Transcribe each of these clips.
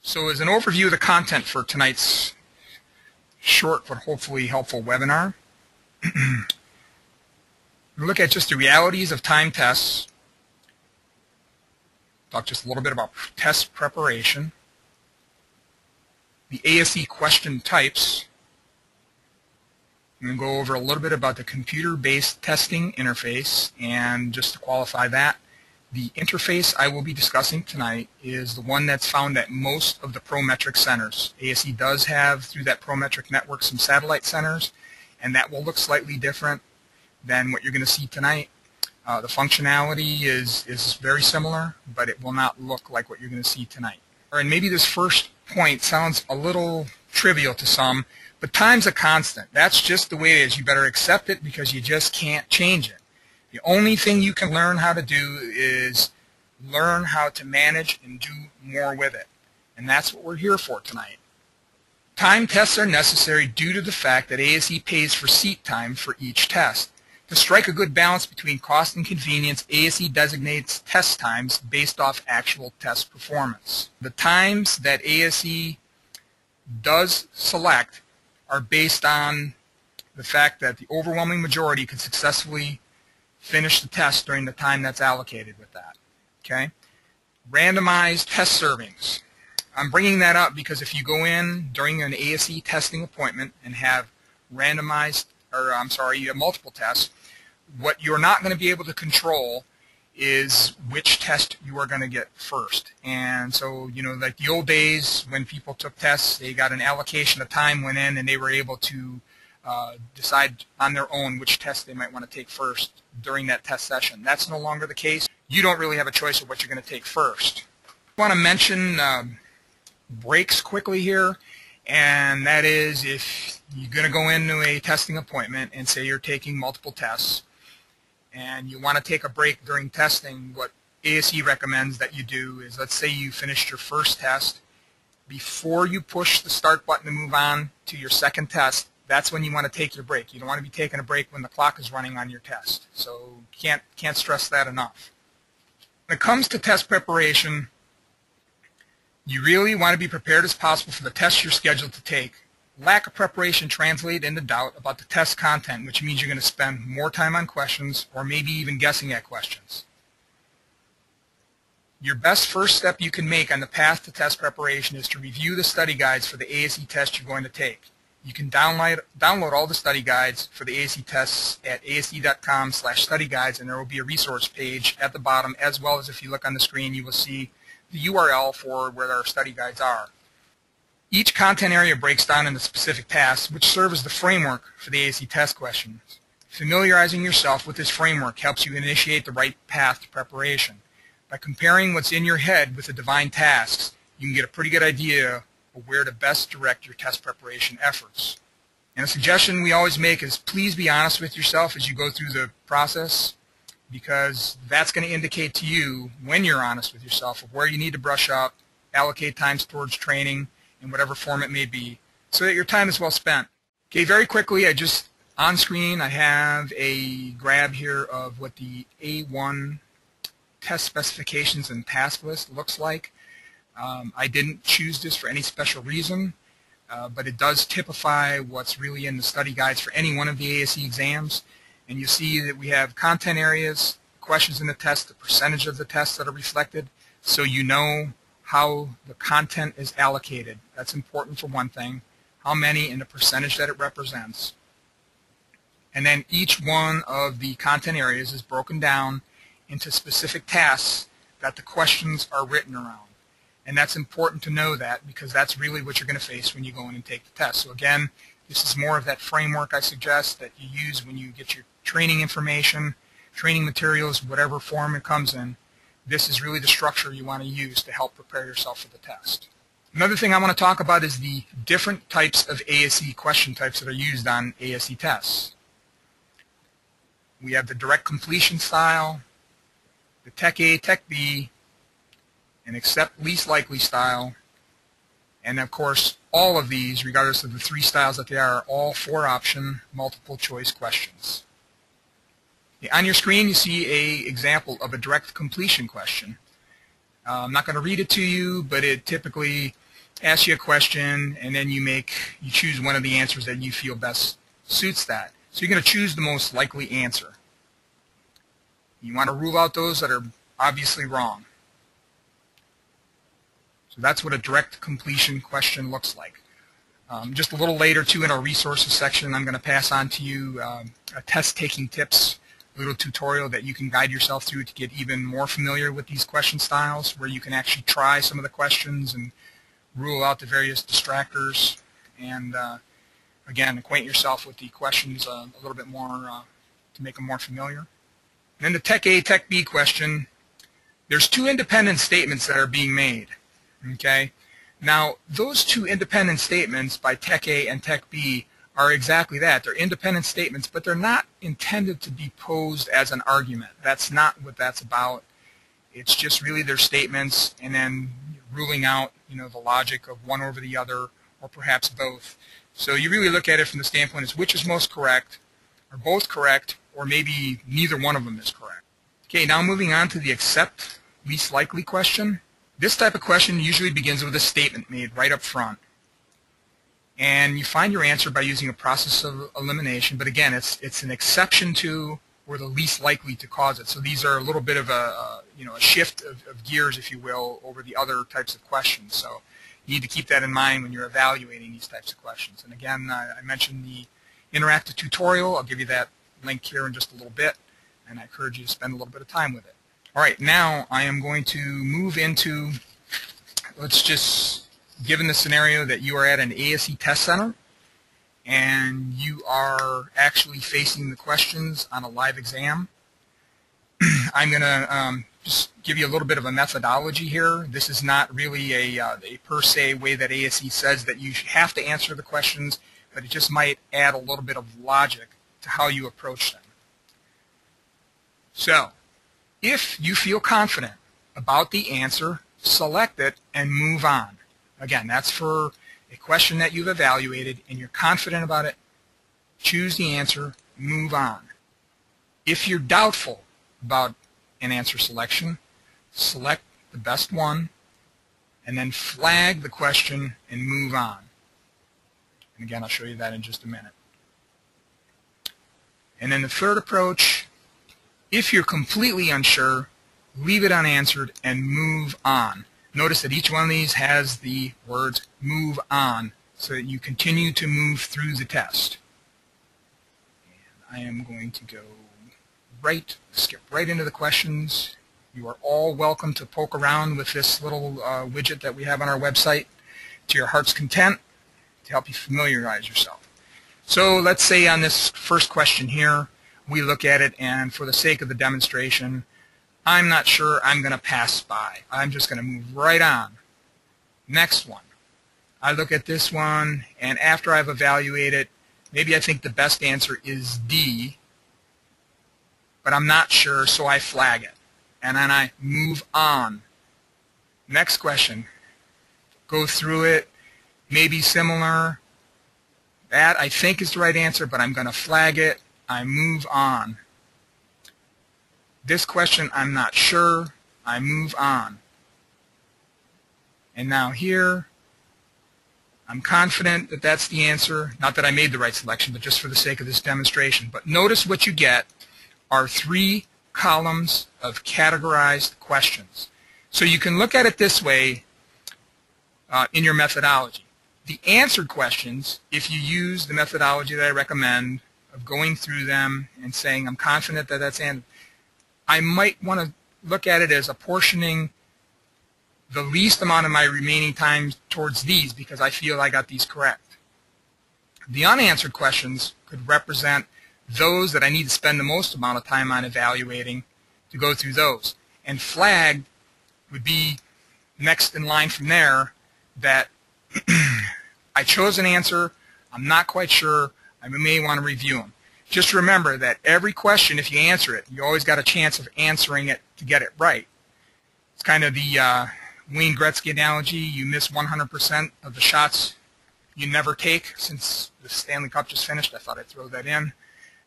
So as an overview of the content for tonight's short but hopefully helpful webinar, we'll look at just the realities of time tests, talk just a little bit about test preparation, the ASE question types, and go over a little bit about the computer-based testing interface. And just to qualify that, the interface I will be discussing tonight is the one that's found at most of the Prometric centers. ASE does have, through that Prometric network, some satellite centers, and that will look slightly different than what you're going to see tonight. The functionality is very similar, but it will not look like what you're going to see tonight. And maybe this first point sounds a little trivial to some, but time's a constant. That's just the way it is. You better accept it because you just can't change it. The only thing you can learn how to do is learn how to manage and do more with it. And that's what we're here for tonight. Time tests are necessary due to the fact that ASE pays for seat time for each test. To strike a good balance between cost and convenience, ASE designates test times based off actual test performance. The times that ASE does select are based on the fact that the overwhelming majority could successfully finish the test during the time that's allocated with that. Okay? Randomized test servings. I'm bringing that up because if you go in during an ASE testing appointment and have randomized, or you have multiple tests, what you're not going to be able to control is which test you are going to get first. And so, you know, like the old days when people took tests, they got an allocation of time, went in, and they were able to decide on their own which test they might want to take first during that test session. That's no longer the case. You don't really have a choice of what you're going to take first. I want to mention breaks quickly here, and that is if you're going to go into a testing appointment and say you're taking multiple tests and you want to take a break during testing, what ASE recommends that you do is, let's say you finished your first test, before you push the start button to move on to your second test, that's when you want to take your break. You don't want to be taking a break when the clock is running on your test. So can't stress that enough. When it comes to test preparation, you really want to be prepared as possible for the test you're scheduled to take. Lack of preparation translates into doubt about the test content, which means you're going to spend more time on questions or maybe even guessing at questions. Your best first step you can make on the path to test preparation is to review the study guides for the ASE test you're going to take. You can download all the study guides for the ASE tests at asd.com/studyguides, and there will be a resource page at the bottom, as well as if you look on the screen, you will see the URL for where our study guides are. Each content area breaks down into specific tasks, which serve as the framework for the ASE test questions. Familiarizing yourself with this framework helps you initiate the right path to preparation. By comparing what's in your head with the defined tasks, you can get a pretty good idea of where to best direct your test preparation efforts. And a suggestion we always make is please be honest with yourself as you go through the process, because that's going to indicate to you, when you're honest with yourself, of where you need to brush up, allocate times towards training in whatever form it may be, so that your time is well spent. Okay, very quickly, on screen I have a grab here of what the A1 test specifications and task list looks like. I didn't choose this for any special reason, but it does typify what's really in the study guides for any one of the ASE exams. And you see that we have content areas, questions in the test, the percentage of the tests that are reflected, so you know how the content is allocated. That's important for one thing, how many and the percentage that it represents. And then each one of the content areas is broken down into specific tasks that the questions are written around. And that's important to know that, because that's really what you're going to face when you go in and take the test. So again, this is more of that framework I suggest that you use when you get your training information, training materials, whatever form it comes in. This is really the structure you want to use to help prepare yourself for the test. Another thing I want to talk about is the different types of ASE question types that are used on ASE tests. We have the direct completion style, the Tech A, Tech B, and accept least likely style, and of course all of these, regardless of the three styles that they are all 4-option multiple choice questions. On your screen you see an example of a direct completion question. I'm not going to read it to you, but it typically ask you a question, and then you choose one of the answers that you feel best suits that. So you're going to choose the most likely answer. You want to rule out those that are obviously wrong. So that's what a direct completion question looks like. Just a little later, too, in our resources section, I'm going to pass on to you a test-taking tips little tutorial that you can guide yourself through to get even more familiar with these question styles, where you can actually try some of the questions and rule out the various distractors, and again, acquaint yourself with the questions a little bit more to make them more familiar. And then the Tech A, Tech B question, there's two independent statements that are being made. Okay? Now, those two independent statements by Tech A and Tech B are exactly that. They're independent statements, but they're not intended to be posed as an argument. That's not what that's about. It's just really their statements, and then ruling out, the logic of one over the other, or perhaps both. So you really look at it from the standpoint of which is most correct, or both correct, or maybe neither one of them is correct. Okay, now moving on to the accept least likely question. This type of question usually begins with a statement made right up front. And you find your answer by using a process of elimination, but again, it's an exception to or the least likely to cause it. So these are a little bit of a shift of gears, if you will, over the other types of questions. So you need to keep that in mind when you're evaluating these types of questions. And again, I mentioned the interactive tutorial. I'll give you that link here in just a little bit, and I encourage you to spend a little bit of time with it. All right, now I am going to move into, let's just, given the scenario that you are at an ASE test center and you are actually facing the questions on a live exam, I'm going to just give you a little bit of a methodology here. This is not really a per se way that ASE says that you have to answer the questions, but it just might add a little bit of logic to how you approach them. So, if you feel confident about the answer, select it and move on. Again, that's for a question that you've evaluated and you're confident about it. Choose the answer, move on. If you're doubtful about an answer selection, select the best one and then flag the question and move on. And again, I'll show you that in just a minute. And then the third approach, if you're completely unsure, leave it unanswered and move on. Notice that each one of these has the words move on so that you continue to move through the test. And I am going to go skip right into the questions. You are all welcome to poke around with this little widget that we have on our website to your heart's content to help you familiarize yourself. So let's say on this first question here, we look at it, and for the sake of the demonstration, I'm not sure, I'm going to pass by. I'm just going to move right on. Next one. I look at this one, and after I've evaluated, maybe I think the best answer is D, but I'm not sure, so I flag it. And then I move on. Next question. Go through it, maybe similar. That I think is the right answer, but I'm going to flag it. I move on. This question, I'm not sure. I move on. And now here, I'm confident that that's the answer. Not that I made the right selection, but just for the sake of this demonstration. But notice what you get are 3 columns of categorized questions. So you can look at it this way in your methodology. The answered questions, if you use the methodology that I recommend of going through them and saying, I'm confident that that's answered, I might want to look at it as apportioning the least amount of my remaining time towards these because I feel I got these correct. The unanswered questions could represent those that I need to spend the most amount of time on evaluating to go through those. And flagged would be next in line from there, that I chose an answer, I'm not quite sure, I may want to review them. Just remember that every question, if you answer it, you always got a chance of answering it to get it right. It's kind of the Wayne Gretzky analogy. You miss 100% of the shots you never take. Since the Stanley Cup just finished, I thought I'd throw that in.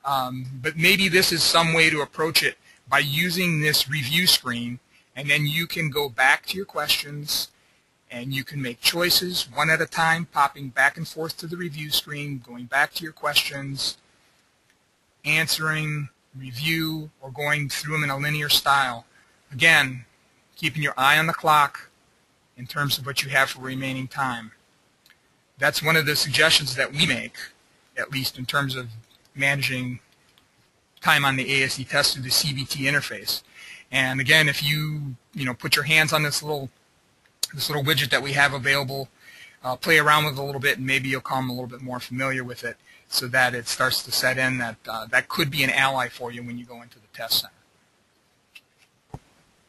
But maybe this is some way to approach it by using this review screen, and then you can go back to your questions and you can make choices one at a time, popping back and forth to the review screen, going back to your questions, answering, review, or going through them in a linear style. Again, keeping your eye on the clock in terms of what you have for remaining time. That's one of the suggestions that we make, at least in terms of managing time on the ASE test through the CBT interface. And again, if you put your hands on this little widget that we have available, play around with it a little bit, and maybe you'll become a little bit more familiar with it, so that it starts to set in that that could be an ally for you when you go into the test center.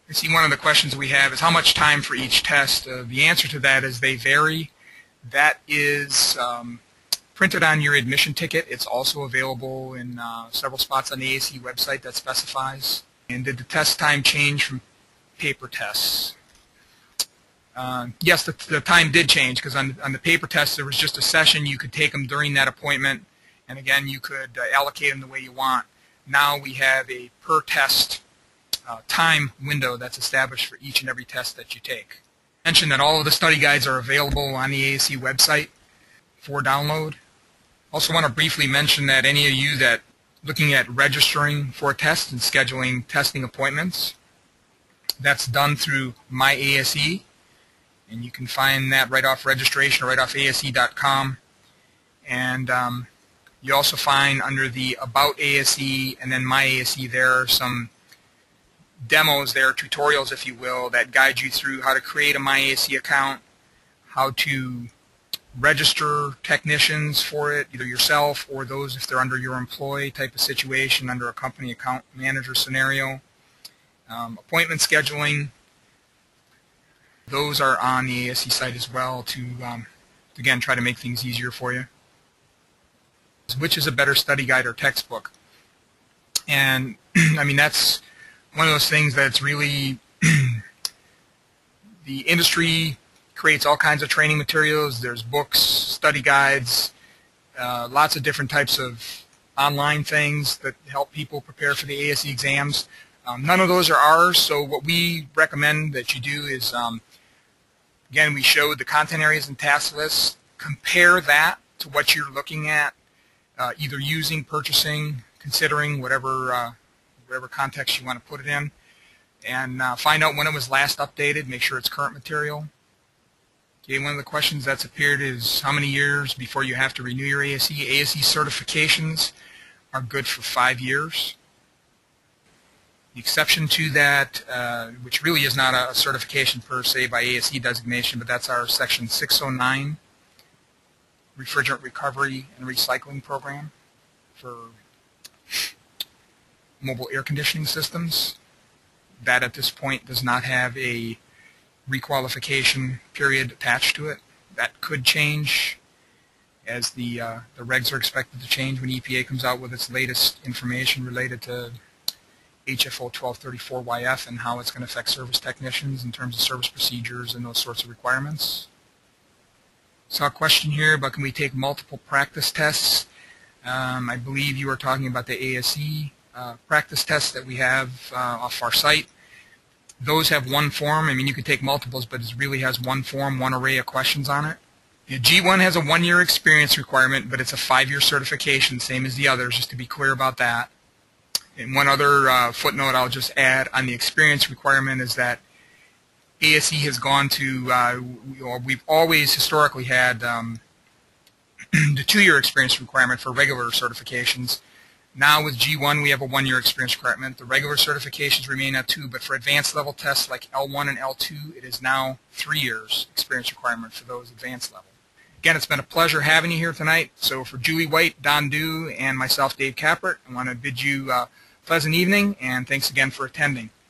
You see, one of the questions we have is how much time for each test. The answer to that is they vary. That is printed on your admission ticket. It's also available in several spots on the ASE website that specifies. And did the test time change from paper tests? Yes, the time did change, because on the paper test there was just a session. You could take them during that appointment, and again you could allocate them the way you want. Now we have a per test time window that's established for each and every test that you take. I mentioned that all of the study guides are available on the ASE website for download. Also want to briefly mention that any of you that looking at registering for a test and scheduling testing appointments, that's done through My ASE. And you can find that right off registration or right off ASE.com. And you also find under the About ASE and then My ASE there are some demos there, tutorials if you will, that guide you through how to create a My ASE account, how to register technicians for it, either yourself or those if they're under your employee type of situation, under a company account manager scenario, appointment scheduling. Those are on the ASE site as well to, again, try to make things easier for you. Which is a better study guide or textbook? And, I mean, that's one of those things that's really, the industry creates all kinds of training materials. There's books, study guides, lots of different types of online things that help people prepare for the ASE exams. None of those are ours, so what we recommend that you do is, again, we showed the content areas and task lists. Compare that to what you're looking at, either using, purchasing, considering, whatever context you want to put it in, and find out when it was last updated. Make sure it's current material. Okay, one of the questions that's appeared is how many years before you have to renew your ASE. ASE certifications are good for 5 years. The exception to that, which really is not a certification per se by ASE designation, but that's our Section 609 Refrigerant Recovery and Recycling Program for mobile air conditioning systems. That at this point does not have a requalification period attached to it. That could change as the regs are expected to change when EPA comes out with its latest information related to HFO 1234YF and how it's going to affect service technicians in terms of service procedures and those sorts of requirements. Saw a question here about can we take multiple practice tests. I believe you are talking about the ASE practice tests that we have off our site. Those have one form. I mean, you can take multiples, but it really has one form, one array of questions on it. The G1 has a 1-year experience requirement, but it's a 5-year certification, same as the others, just to be clear about that. And one other footnote I'll just add on the experience requirement is that ASE has gone to, we've always historically had the 2-year experience requirement for regular certifications. Now with G1 we have a 1-year experience requirement. The regular certifications remain at 2, but for advanced level tests like L1 and L2 it is now 3 years experience requirement for those advanced level. Again, it's been a pleasure having you here tonight. So for Julie White, Don Dew, and myself, Dave Kappert, I want to bid you a pleasant evening, and thanks again for attending.